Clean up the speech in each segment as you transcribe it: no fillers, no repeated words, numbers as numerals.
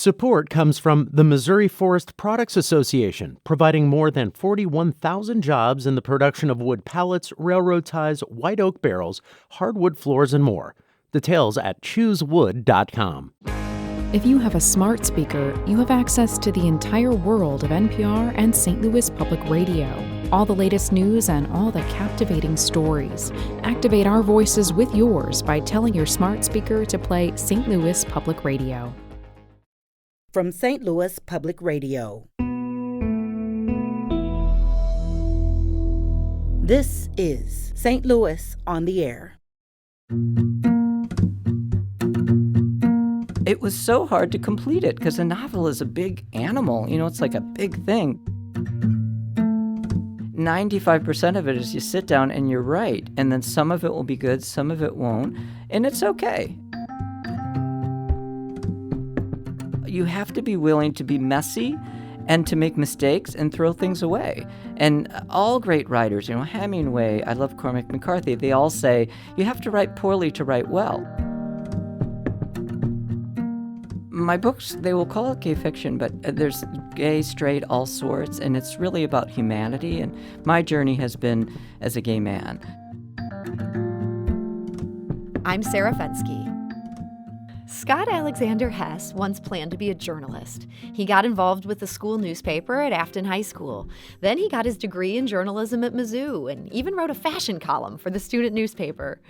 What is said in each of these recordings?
Support comes from the Missouri Forest Products Association, providing more than 41,000 jobs in the production of wood pallets, railroad ties, white oak barrels, hardwood floors, and more. Details at choosewood.com. If you have a smart speaker, you have access to the entire world of NPR and St. Louis Public Radio. All the latest news and all the captivating stories. Activate our voices with yours by telling your smart speaker to play St. Louis Public Radio. From St. Louis Public Radio. This is St. Louis on the Air. It was so hard to complete it because a novel is a big animal. You know, it's like a big thing. 95% of it is you sit down and you write, and then some of it will be good, some of it won't, and it's okay. You have to be willing to be messy and to make mistakes and throw things away. And all great writers, Hemingway, I love Cormac McCarthy, they all say you have to write poorly to write well. My books, they will call it gay fiction, but there's gay, straight, all sorts, and it's really about humanity, and my journey has been as a gay man. I'm Sarah Fensky. Scott Alexander Hess once planned to be a journalist. He got involved with the school newspaper at Afton High School. Then he got his degree in journalism at Mizzou and even wrote a fashion column for the student newspaper.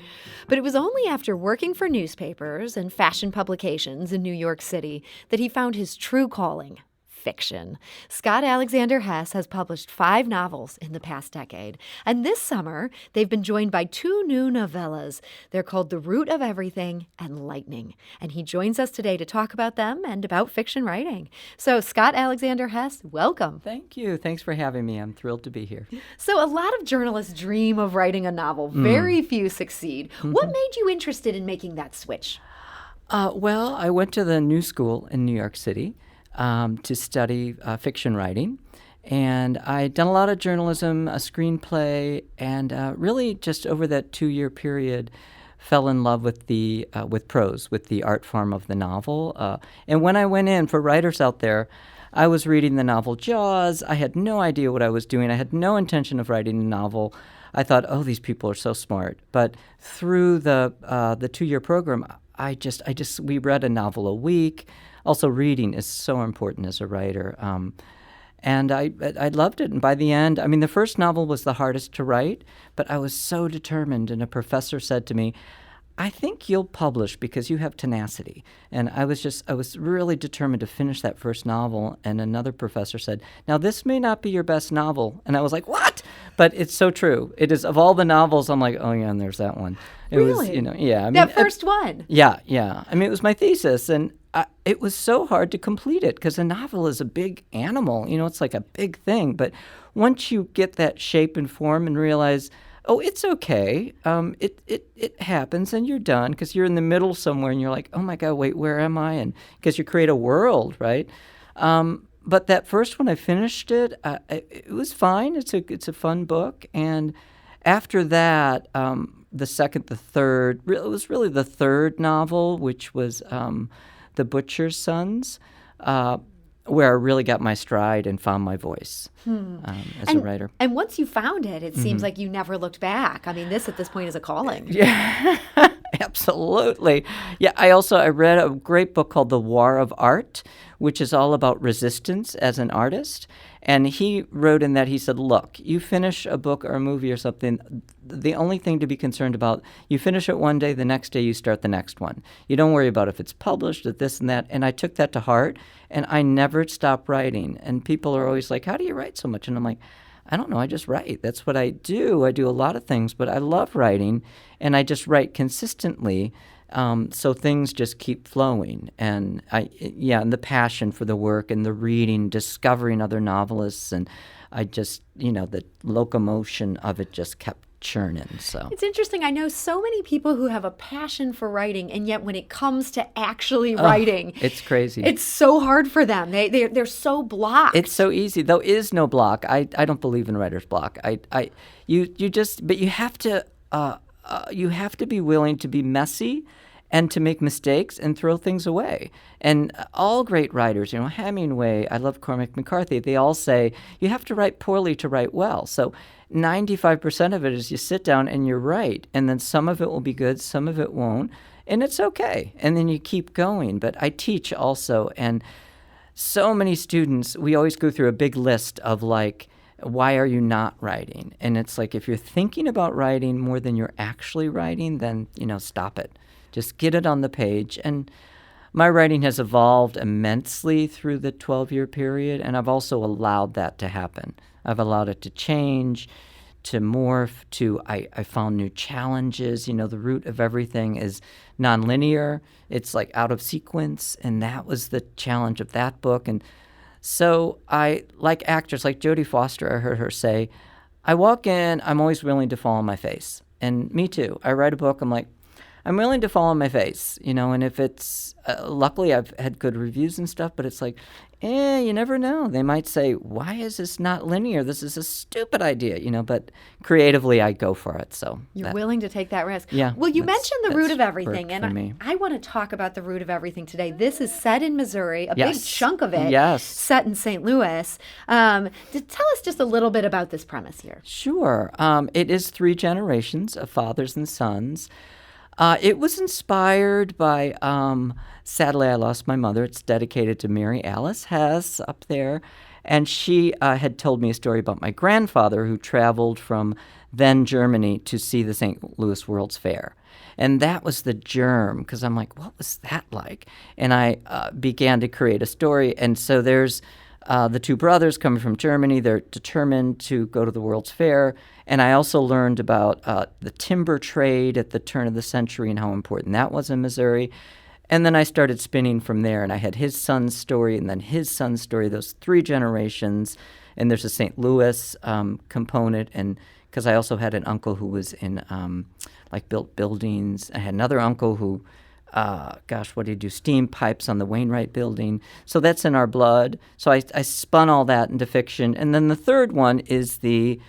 But it was only after working for newspapers and fashion publications in New York City that he found his true calling: fiction. Scott Alexander Hess has published 5 novels in the past decade, and this summer they've been joined by 2 new novellas. They're called The Root of Everything and Lightning, and he joins us today to talk about them and about fiction writing. So Scott Alexander Hess, welcome. Thank you. Thanks for having me. I'm thrilled to be here. So a lot of journalists dream of writing a novel. Very few succeed. Mm-hmm. What made you interested in making that switch? Well, I went to the New School in New York City to study fiction writing. And I'd done a lot of journalism, a screenplay, and really just over that 2-year period fell in love with with prose, with the art form of the novel. And when I went in, for writers out there, I was reading the novel Jaws. I had no idea what I was doing. I had no intention of writing a novel. I thought, oh, these people are so smart. But through the 2-year program, we read a novel a week. Also, reading is so important as a writer. And I loved it. And by the end, the first novel was the hardest to write, but I was so determined. And a professor said to me, I think you'll publish because you have tenacity. And I was really determined to finish that first novel. And another professor said, now this may not be your best novel. And I was like, what? But it's so true. It is, of all the novels, I'm like, oh yeah, and there's that one. It really? was, yeah. That first one? Yeah. It was my thesis. And it was so hard to complete it because a novel is a big animal. It's like a big thing. But once you get that shape and form and realize, oh, it's okay. It happens and you're done because you're in the middle somewhere and you're like, oh my God, wait, where am I? And because you create a world, right? But that first one, I finished it. It was fine. It's a fun book. And after that, the second, the third, it was really the third novel, which was The Butcher's Sons, where I really got my stride and found my voice as a writer. And once you found it, it seems like you never looked back. This at this point is a calling. Yeah, absolutely. Yeah, I read a great book called The War of Art, which is all about resistance as an artist. And he wrote in that, he said, look, you finish a book or a movie or something, the only thing to be concerned about, you finish it one day, the next day you start the next one. You don't worry about if it's published, or this and that. And I took that to heart, and I never stopped writing. And people are always like, how do you write so much? And I'm like, I don't know, I just write. That's what I do. I do a lot of things, but I love writing, and I just write consistently. So things just keep flowing, and and the passion for the work and the reading, discovering other novelists, and I just, the locomotion of it just kept churning. So it's interesting. I know so many people who have a passion for writing, and yet when it comes to actually writing, it's crazy. It's so hard for them. They're so blocked. It's so easy. There is no block. I don't believe in writer's block. But you have to be willing to be messy and to make mistakes and throw things away. And all great writers, Hemingway, I love Cormac McCarthy, they all say you have to write poorly to write well. So 95% of it is you sit down and you write, and then some of it will be good, some of it won't, and it's okay. And then you keep going. But I teach also, and so many students, we always go through a big list of like, why are you not writing? And it's like, if you're thinking about writing more than you're actually writing, then, stop it. Just get it on the page. And my writing has evolved immensely through the 12-year period, and I've also allowed that to happen. I've allowed it to change, to morph, I found new challenges. The root of everything is nonlinear. It's like out of sequence, and that was the challenge of that book. And so I, like actors, like Jodie Foster, I heard her say, I walk in, I'm always willing to fall on my face. And me too. I write a book, I'm like, I'm willing to fall on my face, and if it's, luckily I've had good reviews and stuff, but it's like, you never know. They might say, why is this not linear? This is a stupid idea, but creatively I go for it. So you're willing to take that risk. Yeah. Well, you mentioned the root of everything, and I want to talk about the root of everything today. This is set in Missouri, a big chunk of it set in St. Louis. Tell us just a little bit about this premise here. Sure. It is 3 generations of fathers and sons. It was inspired by, sadly, I lost my mother. It's dedicated to Mary Alice Hess up there. And she had told me a story about my grandfather who traveled from then Germany to see the St. Louis World's Fair. And that was the germ, because I'm like, what was that like? And I began to create a story. And so there's the 2 brothers coming from Germany. They're determined to go to the World's Fair. And I also learned about the timber trade at the turn of the century and how important that was in Missouri. And then I started spinning from there, and I had his son's story and then his son's story, those 3 generations. And there's a St. Louis component, and because I also had an uncle who was in, built buildings. I had another uncle who, what did he do? Steam pipes on the Wainwright building. So that's in our blood. So I spun all that into fiction. And then the third one is the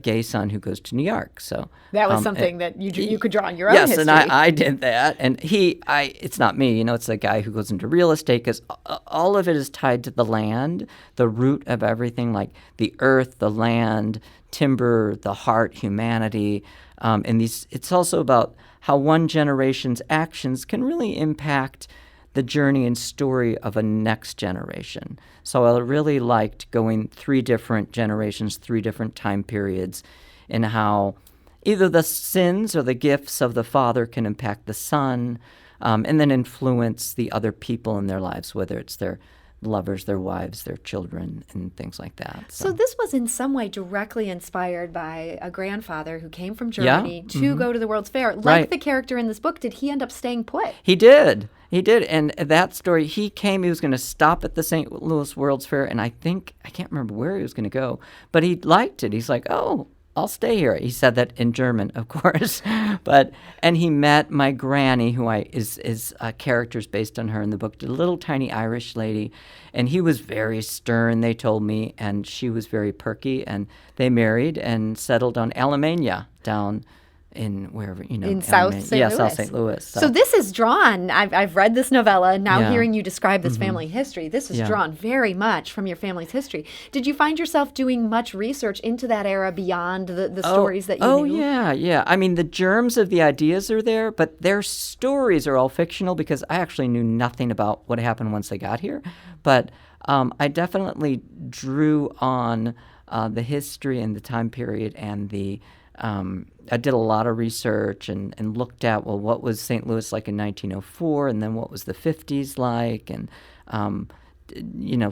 gay son who goes to New York. So that was something that you could draw on your own history. Yes, and I did that. And it's not me, it's the guy who goes into real estate, because all of it is tied to the land, the root of everything, like the earth, the land, timber, the heart, humanity. And it's also about how one generation's actions can really impact the journey and story of a next generation. So I really liked going 3 different generations, 3 different time periods, and how either the sins or the gifts of the father can impact the son, and then influence the other people in their lives, whether it's their lovers, their wives, their children, and things like that. So this was in some way directly inspired by a grandfather who came from Germany to go to the World's Fair. Like the character in this book, did he end up staying put? He did. And that story, he was going to stop at the St. Louis World's Fair, and I can't remember where he was going to go, but he liked it. He's like, oh, I'll stay here. He said that in German, of course. And he met my granny, who is characters based on her in the book, a little tiny Irish lady. And he was very stern, they told me, and she was very perky. And they married and settled on Alamania down in wherever, in South St. Louis. South St. Louis. So this is drawn, I've read this novella, now hearing you describe this family history, this is drawn very much from your family's history. Did you find yourself doing much research into that era beyond the stories that you knew? Oh, yeah. I mean, the germs of the ideas are there, but their stories are all fictional, because I actually knew nothing about what happened once they got here. But I definitely drew on the history and the time period, and I did a lot of research and looked at, what was St. Louis like in 1904, and then what was the 50s like, and,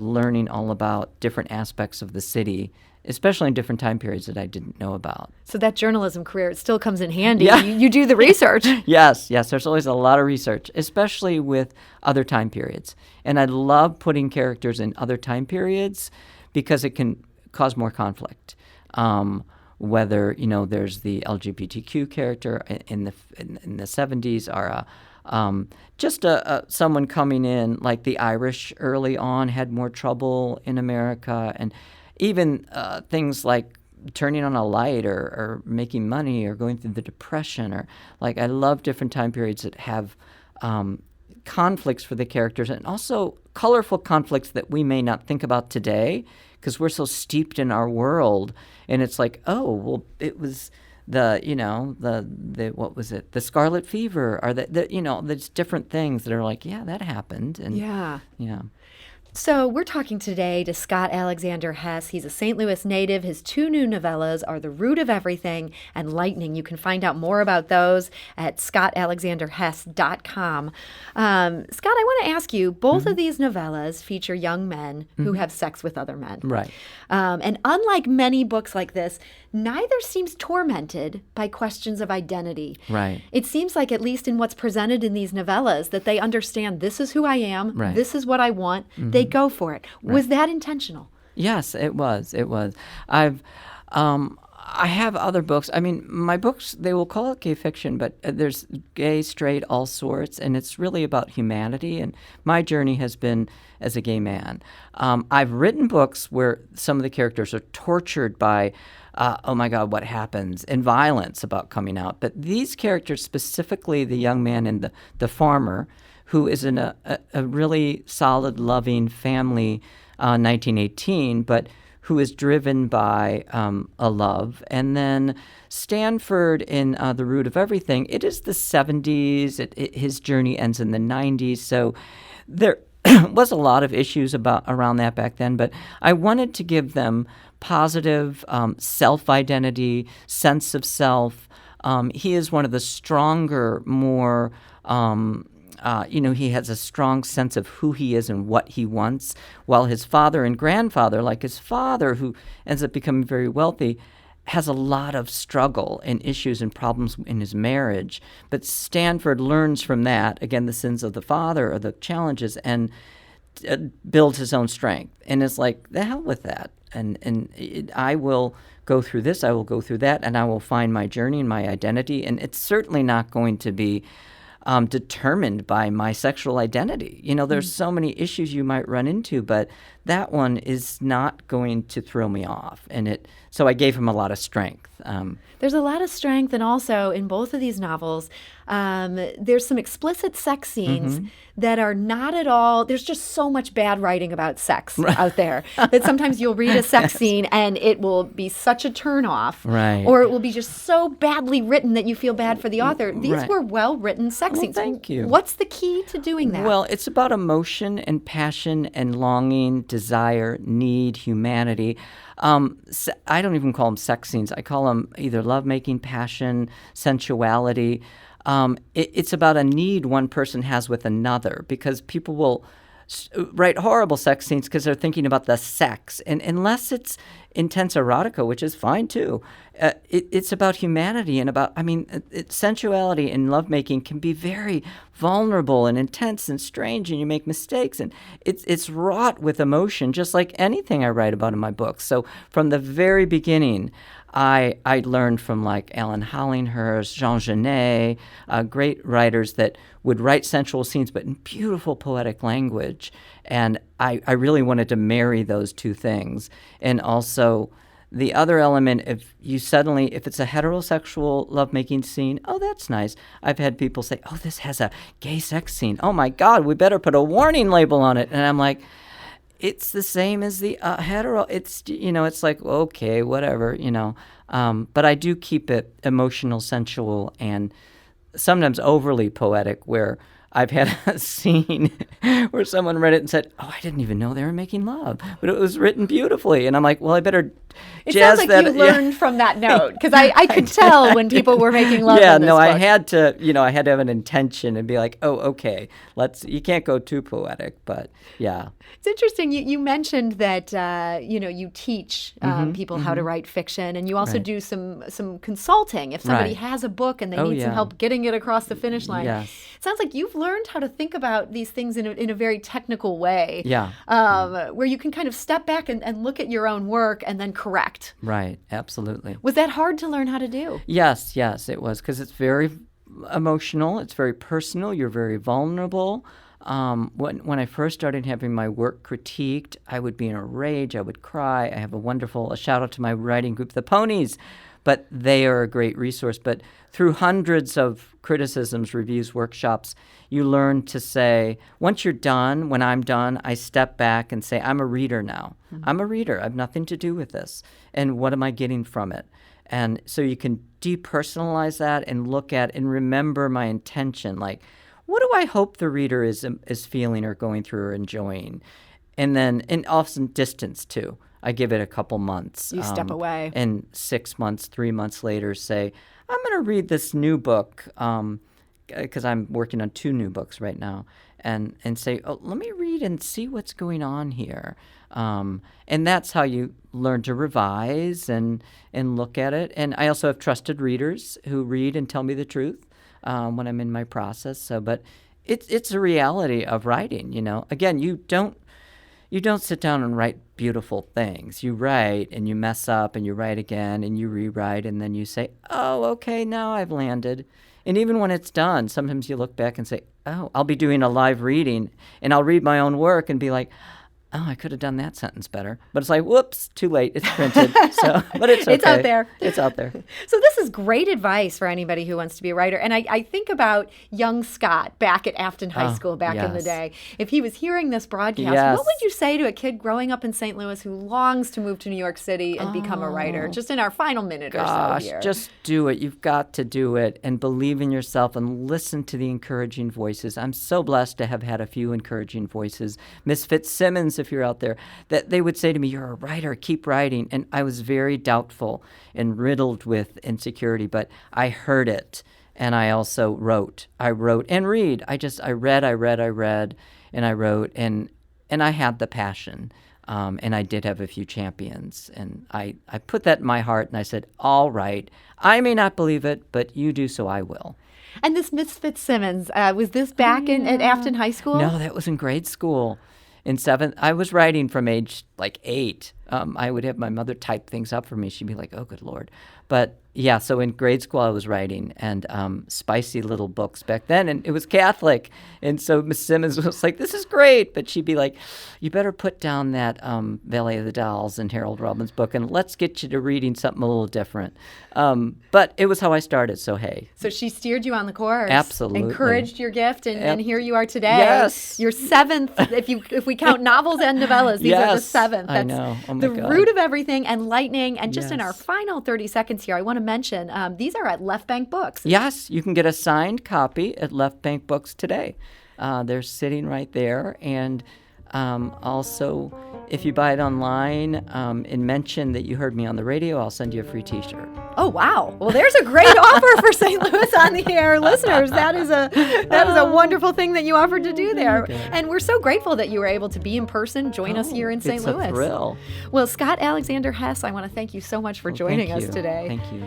learning all about different aspects of the city, especially in different time periods that I didn't know about. So that journalism career, it still comes in handy. Yeah. You do the research. Yes. There's always a lot of research, especially with other time periods. And I love putting characters in other time periods because it can cause more conflict. Whether there's the LGBTQ character in the 70s, or just someone coming in, like the Irish early on had more trouble in America, and even things like turning on a light or making money or going through the depression, or like I love different time periods that have conflicts for the characters, and also colorful conflicts that we may not think about today because we're so steeped in our world. And it's like, oh, well, it was the what was it? The scarlet fever, or there's different things that are like, yeah, that happened. And Yeah. yeah. So we're talking today to Scott Alexander Hess. He's a St. Louis native. His 2 new novellas are The Root of Everything and Lightning. You can find out more about those at scottalexanderhess.com. Scott, I want to ask you, both of these novellas feature young men who have sex with other men. Right. And unlike many books like this, neither seems tormented by questions of identity. Right. It seems like, at least in what's presented in these novellas, that they understand this is who I am, Right. this is what I want, they go for it. Was that intentional? Yes, it was. It was. I have other books. I mean, my books, they will call it gay fiction, but there's gay, straight, all sorts, and it's really about humanity. And my journey has been as a gay man. I've written books where some of the characters are tortured by, oh my God, what happens, and violence about coming out. But these characters, specifically the young man and the farmer, who is in a really solid, loving family, 1918, but who is driven by a love. And then Stanford in The Root of Everything, it is the 70s. His journey ends in the 90s. So there was a lot of issues around that back then, but I wanted to give them positive self-identity, sense of self. He is one of the stronger, more... he has a strong sense of who he is and what he wants, while his father and grandfather, like his father, who ends up becoming very wealthy, has a lot of struggle and issues and problems in his marriage. But Stanford learns from that, again, the sins of the father or the challenges, and builds his own strength. And is like, the hell with that. I will go through this, I will go through that, and I will find my journey and my identity. And it's certainly not going to be determined by my sexual identity. There's so many issues you might run into, but that one is not going to throw me off. So I gave him a lot of strength. There's a lot of strength, and also in both of these novels, there's some explicit sex scenes that are not at all, there's just so much bad writing about sex out there that sometimes you'll read a sex scene and it will be such a turnoff, right, or it will be just so badly written that you feel bad for the author. These were well-written sex scenes. Thank you. What's the key to doing that? Well, it's about emotion and passion and longing, desire, need, humanity. I don't even call them sex scenes. I call them either lovemaking, passion, sensuality. It's about a need one person has with another, because people will write horrible sex scenes because they're thinking about the sex. And unless it's intense erotica, which is fine too, it's about humanity and about, sensuality and lovemaking can be very vulnerable and intense and strange, and you make mistakes, and it's wrought with emotion, just like anything I write about in my books. So from the very beginning, I learned from like Alan Hollinghurst, Jean Genet, great writers that would write sensual scenes but in beautiful poetic language. And I really wanted to marry those two things. And also the other element, if it's a heterosexual lovemaking scene, oh, that's nice. I've had people say, oh, this has a gay sex scene. Oh my God, we better put a warning label on it. And I'm like, it's the same as the hetero. It's, it's like, okay, whatever, but I do keep it emotional, sensual, and sometimes overly poetic, where I've had a scene where someone read it and said, oh, I didn't even know they were making love, but it was written beautifully. And I'm like, well, I better jazz that. It sounds like you learned from that note, because I could tell when people were making love in this book. I had to have an intention and be like, oh, okay, you can't go too poetic, but yeah. It's interesting. You mentioned that, you teach people how to write fiction, and you also do some consulting if somebody has a book and they need some help getting it across the finish line. Yes. It sounds like you've learned how to think about these things in a very technical way, where you can kind of step back and look at your own work and then correct. Right, absolutely. Was that hard to learn how to do? Yes, it was, because it's very emotional, it's very personal, you're very vulnerable. When I first started having my work critiqued, I would be in a rage. I would cry. I have a shout out to my writing group, The Ponies, but they are a great resource. But through hundreds of criticisms, reviews, workshops, you learn to say, once you're done, when I'm done, I step back and say, I'm a reader now. I'm a reader. I have nothing to do with this. And what am I getting from it? And so you can depersonalize that and look at and remember my intention. Like, what do I hope the reader is feeling or going through or enjoying? And often distance too. I give it a couple months. You step away. And 6 months, 3 months later say, I'm going to read this new book because I'm working on 2 new books right now. And say, oh, let me read and see what's going on here. And that's how you learn to revise and look at it. And I also have trusted readers who read and tell me the truth when I'm in my process. But it's a reality of writing, Again, you don't sit down and write beautiful things. You write and you mess up and you write again and you rewrite and then you say, oh, okay, now I've landed. And even when it's done, sometimes you look back and say, oh, I'll be doing a live reading and I'll read my own work and be like, oh, I could have done that sentence better. But it's like, whoops, too late. It's printed. But it's okay. It's out there. It's out there. So this is great advice for anybody who wants to be a writer. And I think about young Scott back at Afton High School back in the day. If he was hearing this broadcast, what would you say to a kid growing up in St. Louis who longs to move to New York City and become a writer? Just in our final minute or so here. Just do it. You've got to do it and believe in yourself and listen to the encouraging voices. I'm so blessed to have had a few encouraging voices. Miss Fitzsimmons, if you're out there, that they would say to me, you're a writer, keep writing. And I was very doubtful and riddled with insecurity, but I heard it. And I also wrote. I wrote and read. I read, and I wrote, and I had the passion. And I did have a few champions. And I put that in my heart, and I said, all right, I may not believe it, but you do, so I will. And this Miss Fitzsimmons, was this back at Afton High School? No, that was in grade school. In 7th, I was writing from age 8. I would have my mother type things up for me. She'd be like, oh, good Lord. But yeah, so in grade school I was writing and spicy little books back then. And it was Catholic. And so Miss Simmons was like, this is great. But she'd be like, you better put down that Valley of the Dolls and Harold Robbins book and let's get you to reading something a little different. But it was how I started, so hey. So she steered you on the course. Absolutely. Encouraged your gift, and here you are today. Yes. Your 7th, if we count novels and novellas, these are the 7th. That's I know. Oh my the God. root of everything, enlightening. And just in Yes. our final 30 seconds here, I want to mention these are at Left Bank Books. Yes, you can get a signed copy at Left Bank Books today. They're sitting right there. And also, if you buy it online and mention that you heard me on the radio, I'll send you a free T-shirt. Oh, wow. Well, there's a great offer for St. Louis on the Air listeners. That is a wonderful thing that you offered to do there. Okay. And we're so grateful that you were able to be in person, join us here in St. Louis. It's a thrill. Well, Scott Alexander Hess, I want to thank you so much for joining us today. Thank you.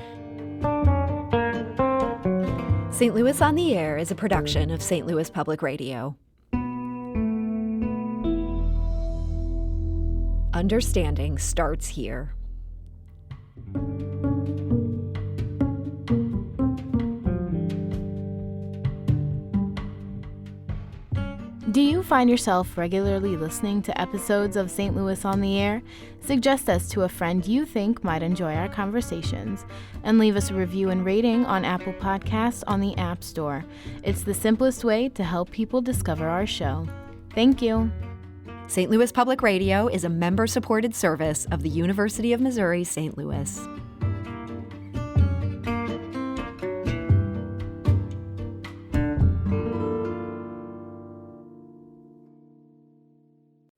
St. Louis on the Air is a production of St. Louis Public Radio. Understanding starts here. Do you find yourself regularly listening to episodes of St. Louis on the Air? Suggest us to a friend you think might enjoy our conversations, and leave us a review and rating on Apple Podcasts on the App Store. It's the simplest way to help people discover our show. Thank you. St. Louis Public Radio is a member-supported service of the University of Missouri, St. Louis.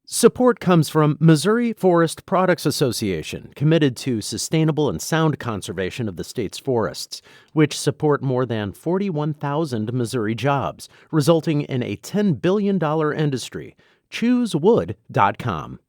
Support comes from Missouri Forest Products Association, committed to sustainable and sound conservation of the state's forests, which support more than 41,000 Missouri jobs, resulting in a $10 billion industry. ChooseWood.com.